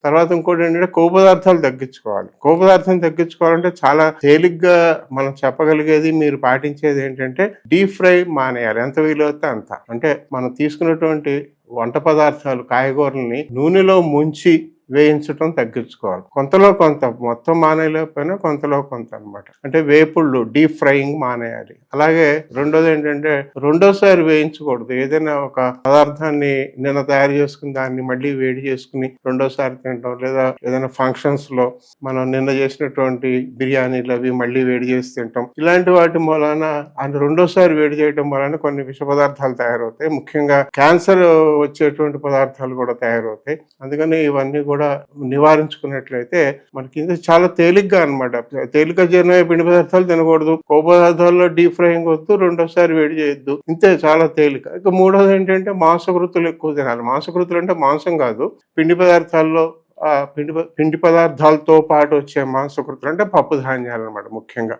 తర్వాత ఇంకోటి ఏంటంటే కొవ్వు పదార్థాలు తగ్గించుకోవాలి. కొవ్వు పదార్థం తగ్గించుకోవాలంటే చాలా తేలిగ్గా మనం చెప్పగలిగేది, మీరు పాటించేది ఏంటంటే డీప్ ఫ్రై మానేయాలి. ఎంత వీలవుతే అంత. అంటే మనం తీసుకున్నటువంటి వంట పదార్థాలు, కాయగూరల్ని నూనెలో ముంచి వేయించడం తగ్గించుకోవాలి. కొంతలో కొంత, మొత్తం మానేయలేకపోయినా కొంతలో కొంత అనమాట. అంటే వేపుళ్ళు, డీప్ ఫ్రైయింగ్ మానేయాలి. అలాగే రెండోది ఏంటంటే రెండోసారి వేయించకూడదు. ఏదైనా ఒక పదార్థాన్ని నిన్న తయారు చేసుకుని దాన్ని మళ్ళీ వేడి చేసుకుని రెండోసారి తినడం, లేదా ఏదైనా ఫంక్షన్స్ లో మనం నిన్న చేసినటువంటి బిర్యానీలు అవి మళ్ళీ వేడి చేసి తినటం, ఇలాంటి వాటి మూలాన రెండోసారి వేడి చేయడం వలన కొన్ని విష పదార్థాలు తయారవుతాయి. ముఖ్యంగా క్యాన్సర్ వచ్చేటువంటి పదార్థాలు కూడా తయారవుతాయి. అందుకని ఇవన్నీ కూడా నివారించుకున్నట్లయితే మనకి చాలా తేలిగ్గా అనమాట. తేలిక జీర్ణమయ్యే పిండి పదార్థాలు తినకూడదు, కొవ్వు పదార్థాల్లో డీప్ ఫ్రైయింగ్ వద్దు, రెండోసారి వేడి చేయొద్దు. ఇంతే, చాలా తేలిక. ఇక మూడోది ఏంటంటే మాంసకృతులు ఎక్కువ తినాలి. మాంసకృతులు అంటే మాంసం కాదు, పిండి పదార్థాల్లో పిండి పదార్థాలతో పాటు వచ్చే మాంసకృతులు అంటే పప్పు ధాన్యాలు అనమాట ముఖ్యంగా.